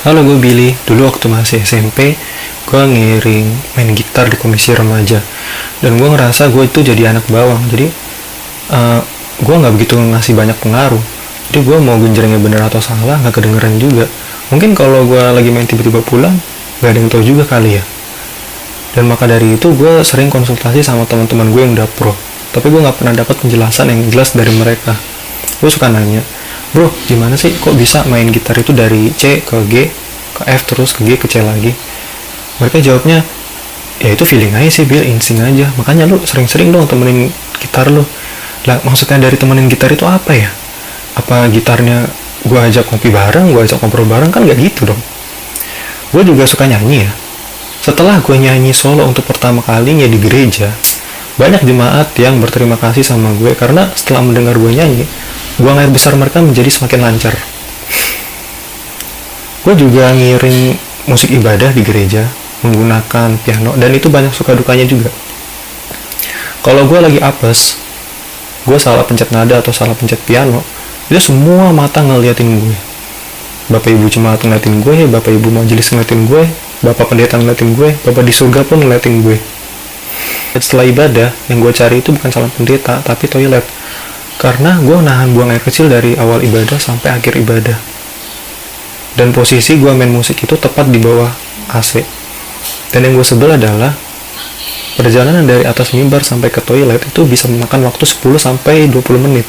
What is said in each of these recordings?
Halo, gue Billy. Dulu waktu masih SMP, gue ngiring main gitar di komisi remaja. Dan gue ngerasa gue itu jadi anak bawang. Jadi, eh, gue nggak begitu ngasih banyak pengaruh. Jadi gue mau genjrengnya bener atau salah, nggak kedengeran juga. Mungkin kalau gue lagi main tiba-tiba pulang, nggak ada yang tahu juga kali ya. Dan maka dari itu, gue sering konsultasi sama teman-teman gue yang udah pro. Tapi gue nggak pernah dapat penjelasan yang jelas dari mereka. Gue suka nanya, bro, gimana sih kok bisa main gitar itu dari C ke G, ke F terus ke G ke C lagi? Mereka jawabnya, ya itu feeling aja sih, Bill, insting aja. Makanya lu sering-sering dong temenin gitar lu. Lah, maksudnya dari temenin gitar itu apa ya? Apa gitarnya gue ajak ngopi bareng, gue ajak ngobrol bareng? Kan gak gitu dong. Gue juga suka nyanyi ya. Setelah gue nyanyi solo untuk pertama kalinya di gereja, banyak jemaat yang berterima kasih sama gue karena setelah mendengar gue nyanyi, buang air besar mereka menjadi semakin lancar. Gue juga ngiring musik ibadah di gereja menggunakan piano, dan itu banyak suka dukanya juga. Kalau gue lagi apes, gue salah pencet nada atau salah pencet piano, itu semua mata ngeliatin gue. Bapak ibu jemaat ngeliatin gue, bapak ibu majelis ngeliatin gue, bapak pendeta ngeliatin gue, bapak di surga pun ngeliatin gue. Setelah ibadah, yang gue cari itu bukan calon pendeta, tapi toilet. Karena gue nahan buang air kecil dari awal ibadah sampai akhir ibadah. Dan posisi gue main musik itu tepat di bawah AC. Dan yang gue sebel adalah perjalanan dari atas mimbar sampai ke toilet itu bisa memakan waktu 10 sampai 20 menit.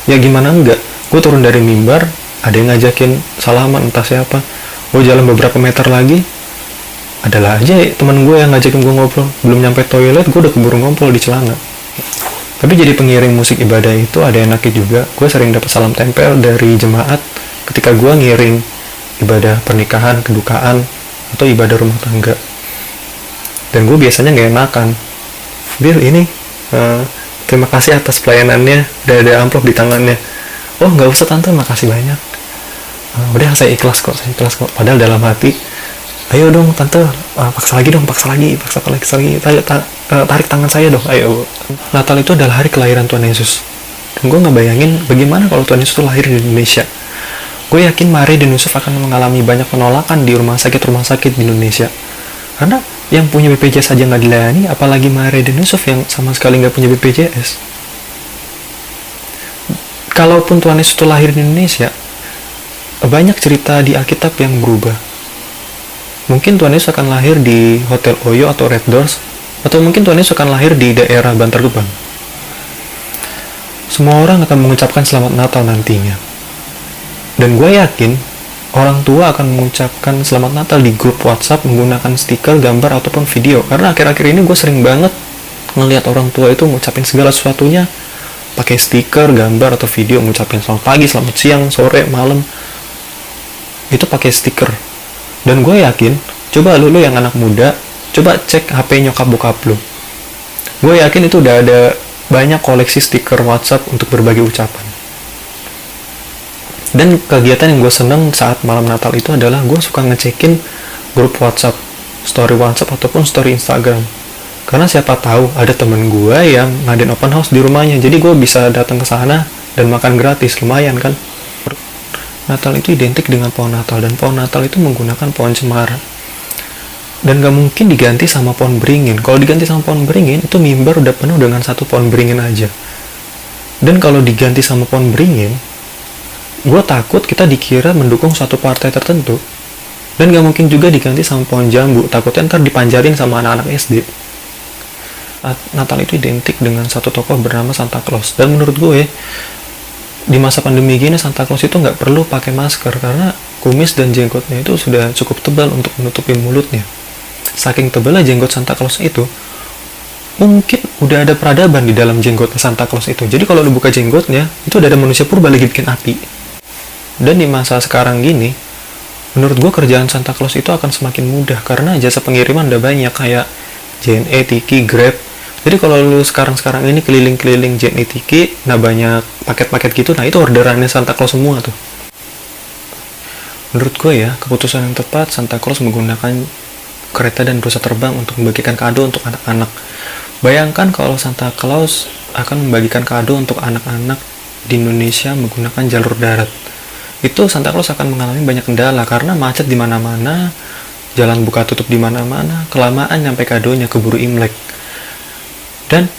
Ya gimana enggak? Gue turun dari mimbar, ada yang ngajakin salaman entah siapa. Gue jalan beberapa meter lagi, adalah aja teman gue yang ngajakin gue ngobrol. Belum nyampe toilet, gue udah keburu ngobrol di celana. Tapi jadi pengiring musik ibadah itu ada enaknya juga. Gue sering dapat salam tempel dari jemaat ketika gue ngiring ibadah pernikahan, kedukaan, atau ibadah rumah tangga. Dan gue biasanya gak enakan. Bill, ini terima kasih atas pelayanannya. Udah ada amplop di tangannya. Oh, gak usah tante, makasih banyak. Udah, saya ikhlas kok. Padahal dalam hati, ayo dong tante, paksa lagi, tarik tangan saya dong, ayo. Natal itu adalah hari kelahiran Tuhan Yesus, dan gue ngebayangin bagaimana kalau Tuhan Yesus itu lahir di Indonesia. Gue yakin Maria dan Yusuf akan mengalami banyak penolakan di rumah sakit di Indonesia, karena yang punya BPJS saja nggak dilayani, apalagi Maria dan Yusuf yang sama sekali nggak punya BPJS. Kalaupun Tuhan Yesus itu lahir di Indonesia, banyak cerita di Alkitab yang berubah. Mungkin Tuhan Yesus akan lahir di Hotel Oyo atau Red Doors, atau mungkin Tuhan Yesus akan lahir di daerah Bantar Gebang. Semua orang akan mengucapkan selamat Natal nantinya. Dan gue yakin orang tua akan mengucapkan selamat Natal di grup WhatsApp menggunakan stiker, gambar, ataupun video. Karena akhir-akhir ini gue sering banget ngelihat orang tua itu ngucapin segala sesuatunya pakai stiker, gambar, atau video, ngucapin selamat pagi, selamat siang, sore, malam. Itu pakai stiker. Dan gue yakin, coba lu yang anak muda, coba cek HP nyokap bokap lu. Gue yakin itu udah ada banyak koleksi stiker WhatsApp untuk berbagi ucapan. Dan kegiatan yang gue seneng saat malam Natal itu adalah gue suka ngecekin grup WhatsApp, story WhatsApp ataupun story Instagram. Karena siapa tahu ada temen gue yang ngadain open house di rumahnya, jadi gue bisa datang ke sana dan makan gratis, lumayan kan. Natal itu identik dengan pohon Natal, dan pohon Natal itu menggunakan pohon cemara. Dan gak mungkin diganti sama pohon beringin. Kalau diganti sama pohon beringin, itu mimbar udah penuh dengan satu pohon beringin aja. Dan kalau diganti sama pohon beringin, gue takut kita dikira mendukung suatu partai tertentu. Dan gak mungkin juga diganti sama pohon jambu, takutnya ntar dipanjarin sama anak-anak SD. Natal itu identik dengan satu tokoh bernama Santa Claus. Dan menurut gue, di masa pandemi gini Santa Claus itu nggak perlu pakai masker karena kumis dan jenggotnya itu sudah cukup tebal untuk menutupi mulutnya. Saking tebalnya jenggot Santa Claus itu, mungkin udah ada peradaban di dalam jenggotnya Santa Claus itu. Jadi kalau lu buka jenggotnya, itu udah ada manusia purba lagi bikin api. Dan di masa sekarang gini, menurut gue kerjaan Santa Claus itu akan semakin mudah karena jasa pengiriman udah banyak kayak JNE, Tiki, Grab. Jadi kalau lu sekarang ini keliling-keliling JNE, Tiki, nah banyak paket-paket gitu, nah itu orderannya Santa Claus semua tuh. Menurut gue ya, keputusan yang tepat Santa Claus menggunakan kereta dan bursa terbang untuk membagikan kado untuk anak-anak. Bayangkan kalau Santa Claus akan membagikan kado untuk anak-anak di Indonesia menggunakan jalur darat. itu Santa Claus akan mengalami banyak kendala karena macet di mana-mana, jalan buka tutup di mana-mana, kelamaan nyampe kadonya, keburu Imlek. Dan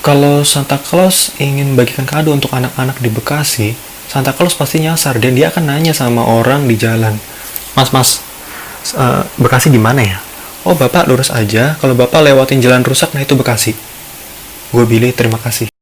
kalau Santa Claus ingin bagikan kado untuk anak-anak di Bekasi, Santa Claus pasti nyasar dan dia akan nanya sama orang di jalan, Mas, Bekasi di mana ya? Oh, Bapak lurus aja, kalau Bapak lewatin jalan rusak, nah itu Bekasi. Gue pilih terima kasih.